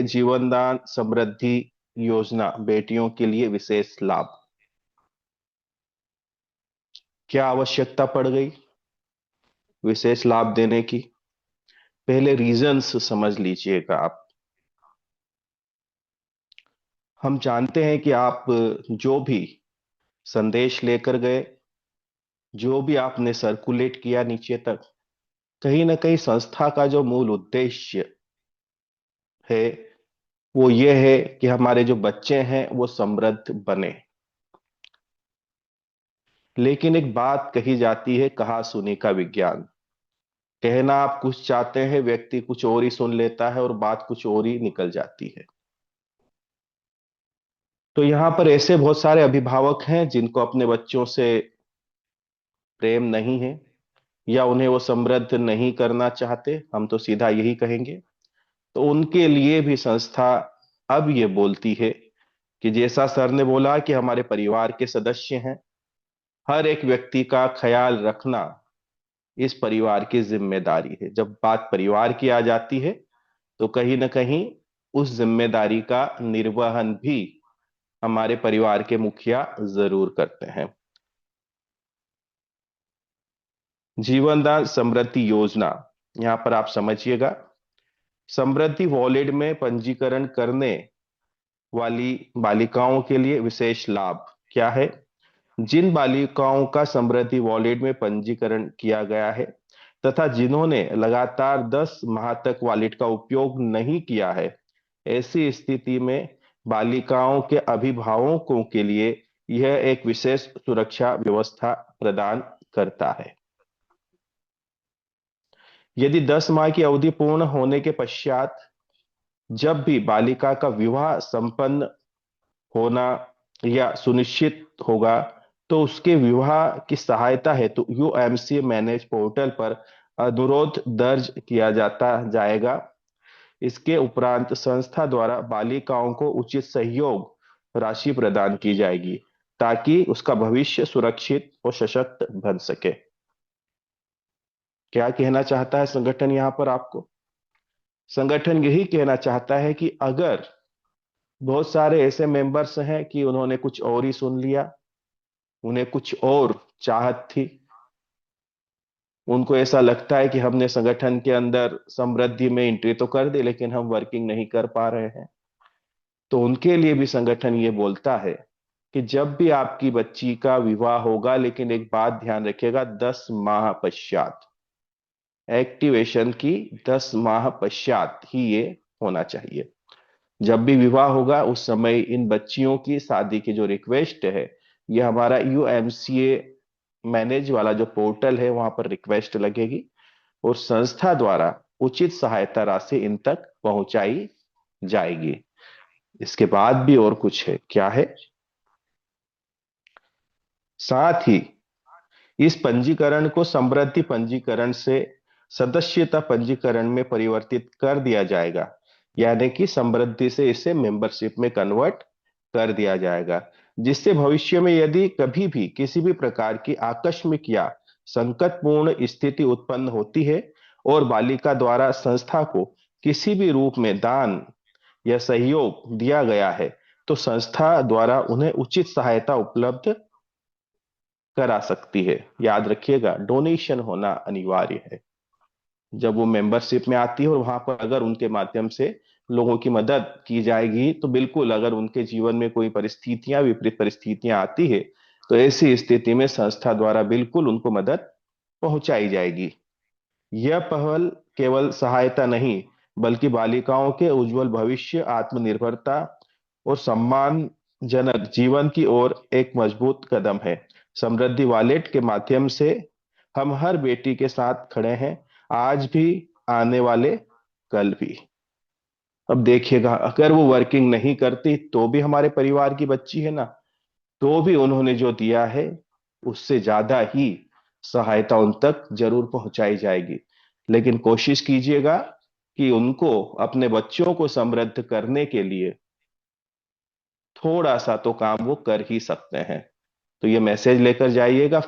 जीवनदान समृद्धि योजना बेटियों के लिए विशेष लाभ? क्या आवश्यकता पड़ गई विशेष लाभ देने की? पहले रीजंस समझ लीजिएगा आप। हम जानते हैं कि आप जो भी संदेश लेकर गए, जो भी आपने सर्कुलेट किया नीचे तक, कहीं ना कहीं संस्था का जो मूल उद्देश्य है वो ये है कि हमारे जो बच्चे हैं वो समृद्ध बने। लेकिन एक बात कही जाती है, कहा सुनी का विज्ञान। कहना आप कुछ चाहते हैं, व्यक्ति कुछ और ही सुन लेता है और बात कुछ और ही निकल जाती है। तो यहां पर ऐसे बहुत सारे अभिभावक हैं जिनको अपने बच्चों से प्रेम नहीं है, या उन्हें वो समृद्ध नहीं करना चाहते, हम तो सीधा यही कहेंगे। तो उनके लिए भी संस्था अब ये बोलती है कि जैसा सर ने बोला कि हमारे परिवार के सदस्य हैं, हर एक व्यक्ति का ख्याल रखना इस परिवार की जिम्मेदारी है। जब बात परिवार की आ जाती है तो कहीं ना कहीं उस जिम्मेदारी का निर्वहन भी हमारे परिवार के मुखिया जरूर करते हैं। जीवनदान समृद्धि योजना, यहां पर आप समझिएगा, समृद्धि वॉलेट में पंजीकरण करने वाली बालिकाओं के लिए विशेष लाभ क्या है? जिन बालिकाओं का समृद्धि वॉलेट में पंजीकरण किया गया है तथा जिन्होंने लगातार 10 माह तक वॉलेट का उपयोग नहीं किया है, ऐसी स्थिति में बालिकाओं के अभिभावकों के लिए यह एक विशेष सुरक्षा व्यवस्था प्रदान करता है। यदि 10 माह की अवधि पूर्ण होने के पश्चात जब भी बालिका का विवाह संपन्न होना या सुनिश्चित होगा, तो उसके विवाह की सहायता हेतु यूएमसी मैनेज पोर्टल पर अनुरोध दर्ज किया जाता जाएगा। इसके उपरांत संस्था द्वारा बालिकाओं को उचित सहयोग राशि प्रदान की जाएगी ताकि उसका भविष्य सुरक्षित और सशक्त बन सके। क्या कहना चाहता है संगठन यहां पर आपको? संगठन यही कहना चाहता है कि अगर बहुत सारे ऐसे मेंबर्स हैं कि उन्होंने कुछ और ही सुन लिया, उन्हें कुछ और चाहत थी, उनको ऐसा लगता है कि हमने संगठन के अंदर समृद्धि में एंट्री तो कर दी लेकिन हम वर्किंग नहीं कर पा रहे हैं, तो उनके लिए भी संगठन ये बोलता है कि जब भी आपकी बच्ची का विवाह होगा, लेकिन एक बात ध्यान रखिएगा, 10 माह पश्चात, एक्टिवेशन की 10 माह पश्चात ही ये होना चाहिए। जब भी विवाह होगा उस समय इन बच्चियों की शादी की जो रिक्वेस्ट है, ये हमारा यूएमसीए मैनेज वाला जो पोर्टल है वहां पर रिक्वेस्ट लगेगी और संस्था द्वारा उचित सहायता राशि इन तक पहुंचाई जाएगी। इसके बाद भी और कुछ है, क्या है? साथ ही इस पंजीकरण को समृद्धि पंजीकरण से सदस्यता पंजीकरण में परिवर्तित कर दिया जाएगा, यानी कि समृद्धि से इसे मेंबरशिप में कन्वर्ट कर दिया जाएगा, जिससे भविष्य में यदि कभी भी किसी भी प्रकार की आकस्मिक या संकटपूर्ण स्थिति उत्पन्न होती है और बालिका द्वारा संस्था को किसी भी रूप में दान या सहयोग दिया गया है, तो संस्था द्वारा उन्हें उचित सहायता उपलब्ध करा सकती है। याद रखिएगा, डोनेशन होना अनिवार्य है जब वो मेंबरशिप में आती है, और वहां पर अगर उनके माध्यम से लोगों की मदद की जाएगी तो बिल्कुल, अगर उनके जीवन में कोई परिस्थितियां, विपरीत परिस्थितियां आती है, तो ऐसी स्थिति में संस्था द्वारा बिल्कुल उनको मदद पहुंचाई जाएगी। यह पहल केवल सहायता नहीं बल्कि बालिकाओं के उज्जवल भविष्य, आत्मनिर्भरता और सम्मानजनक जीवन की ओर एक मजबूत कदम है। समृद्धि वॉलेट के माध्यम से हम हर बेटी के साथ खड़े हैं, आज भी, आने वाले कल भी। अब देखिएगा, अगर वो वर्किंग नहीं करती तो भी हमारे परिवार की बच्ची है ना, तो भी उन्होंने जो दिया है उससे ज्यादा ही सहायता उन तक जरूर पहुंचाई जाएगी। लेकिन कोशिश कीजिएगा कि उनको, अपने बच्चों को समृद्ध करने के लिए थोड़ा सा तो काम वो कर ही सकते हैं। तो ये मैसेज लेकर जाइएगा।